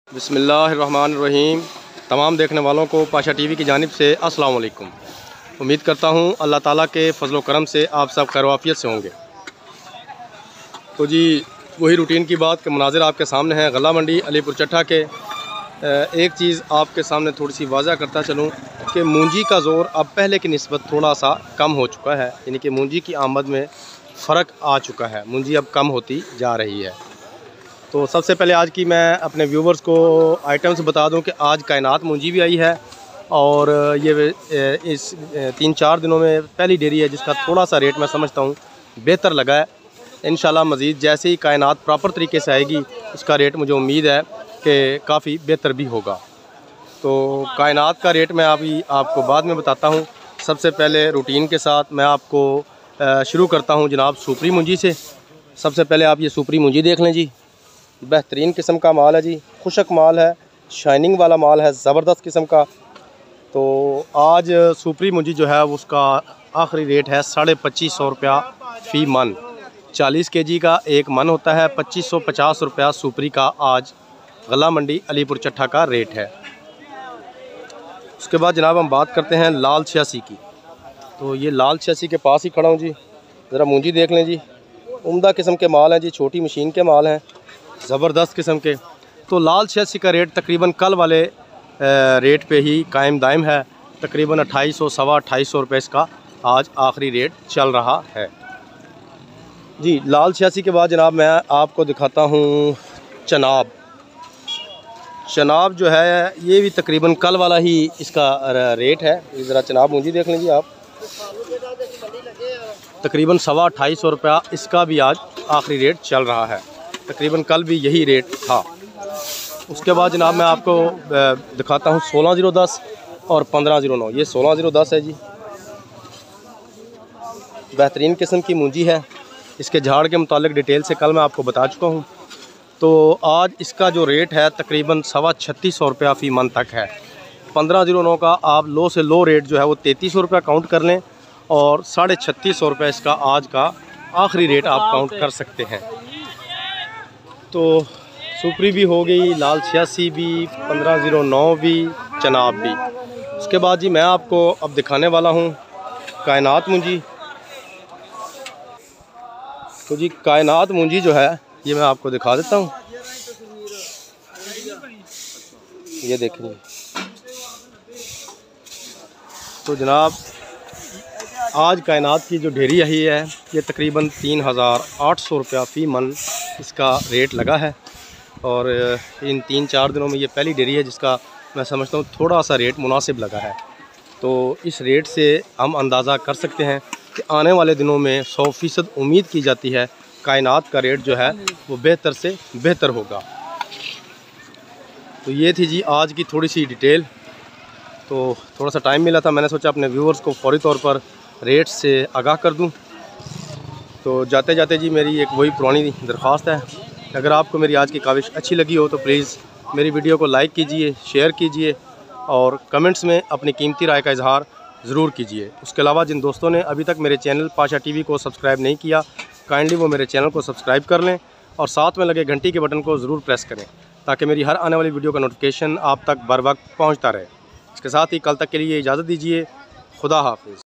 बिस्मिल्लाहिर्रहमानिर्रहीम। तमाम देखने वालों को पाशा टीवी की जानिब से अस्सलाम वालेकुम। उम्मीद करता हूँ अल्लाह ताला के फजल करम से आप सब खैर-ओ-आफियत से होंगे। तो जी वही रूटीन की बात के मनाज़िर आपके सामने हैं गला मंडी अलीपुर चट्ठा के। एक चीज़ आपके सामने थोड़ी सी वाज़ा करता चलूँ कि मूंजी का ज़ोर अब पहले की निस्बत थोड़ा सा कम हो चुका है, यानी कि मूंजी की आमद में फ़र्क आ चुका है, मूंजी अब कम होती जा रही है। तो सबसे पहले आज की मैं अपने व्यूवर्स को आइटम्स बता दूं कि आज कायनात मूंजी भी आई है और ये इस 3-4 दिनों में पहली डेरी है जिसका थोड़ा सा रेट मैं समझता हूँ बेहतर लगा है। इंशाल्लाह मज़ीद जैसे ही कायनात प्रॉपर तरीके से आएगी उसका रेट मुझे उम्मीद है कि काफ़ी बेहतर भी होगा। तो कायनात का रेट मैं अभी आपको बाद में बताता हूँ। सबसे पहले रूटीन के साथ मैं आपको शुरू करता हूँ जनाब सुपरी मूंजी से। सबसे पहले आप ये सुपरी मूंजी देख लें जी, बेहतरीन किस्म का माल है जी, खुशक माल है, शाइनिंग वाला माल है, ज़बरदस्त किस्म का। तो आज सुपरी मूंजी जो है उसका आखिरी रेट है 2550 रुपया फ़ी मन। 40 kg का एक मन होता है, 2550 रुपया सुपरी का आज गला मंडी अलीपुर चट्ठा का रेट है। उसके बाद जनाब हम बात करते हैं लाल 86 की। तो ये लाल 86 के पास ही खड़ा हूँ जी, ज़रा मूंजी देख लें जी, उम्दा किस्म के माल हैं जी, छोटी मशीन के माल हैं, ज़बरदस्त किस्म के। तो लाल 86 का रेट तकरीबन कल वाले रेट पे ही कायम दायम है, तकरीबन 2800 सवा 2800 रुपये इसका आज आखिरी रेट चल रहा है जी। लाल 86 के बाद जनाब मैं आपको दिखाता हूँ चनाब। चनाब जो है ये भी तकरीबन कल वाला ही इसका रेट है। ज़रा चनाब मूंजी देख लीजिए आप, तकरीबन सवा 2800 रुपया इसका भी आज आखिरी रेट चल रहा है, तकरीबन कल भी यही रेट था। उसके बाद जनाब मैं आपको दिखाता हूँ 16010 और 1509। ये 16010 है जी, बेहतरीन किस्म की मूंजी है। इसके झाड़ के मुतालिक डिटेल से कल मैं आपको बता चुका हूँ। तो आज इसका जो रेट है तकरीबन सवा 3600 रुपया फ़ी मन तक है। 1509 का आप लो से लो रेट जो है वो 3300 रुपया काउंट कर लें और 3650 रुपये इसका आज का आखिरी रेट आप काउंट कर सकते हैं। तो सुपरी भी हो गई, लाल 86 भी, 1509 भी, चनाब भी। उसके बाद जी मैं आपको अब दिखाने वाला हूँ कायनात मूंजी। तो जी कायनात मूंजी जो है ये मैं आपको दिखा देता हूँ, ये देखेंगे। तो जनाब आज कायनात की जो ढेरी आई है ये तकरीबन 3800 रुपया फ़ी मन इसका रेट लगा है और इन 3-4 दिनों में ये पहली डेरी है जिसका मैं समझता हूँ थोड़ा सा रेट मुनासिब लगा है। तो इस रेट से हम अंदाज़ा कर सकते हैं कि आने वाले दिनों में 100% उम्मीद की जाती है कायनात का रेट जो है वो बेहतर से बेहतर होगा। तो ये थी जी आज की थोड़ी सी डिटेल। तो थोड़ा सा टाइम मिला था, मैंने सोचा अपने व्यूअर्स को फौरी तौर पर रेट से आगाह कर दूं। तो जाते जाते जी मेरी एक वही पुरानी दरख्वास्त है, अगर आपको मेरी आज की काविश अच्छी लगी हो तो प्लीज़ मेरी वीडियो को लाइक कीजिए, शेयर कीजिए और कमेंट्स में अपनी कीमती राय का इजहार ज़रूर कीजिए। उसके अलावा जिन दोस्तों ने अभी तक मेरे चैनल पाशा टीवी को सब्सक्राइब नहीं किया, काइंडली वो मेरे चैनल को सब्सक्राइब कर लें और साथ में लगे घंटी के बटन को ज़रूर प्रेस करें ताकि मेरी हर आने वाली वीडियो का नोटिफिकेशन आप तक बर वक्त पहुँचता रहे। इसके साथ ही कल तक के लिए इजाज़त दीजिए। खुदा हाफिज़।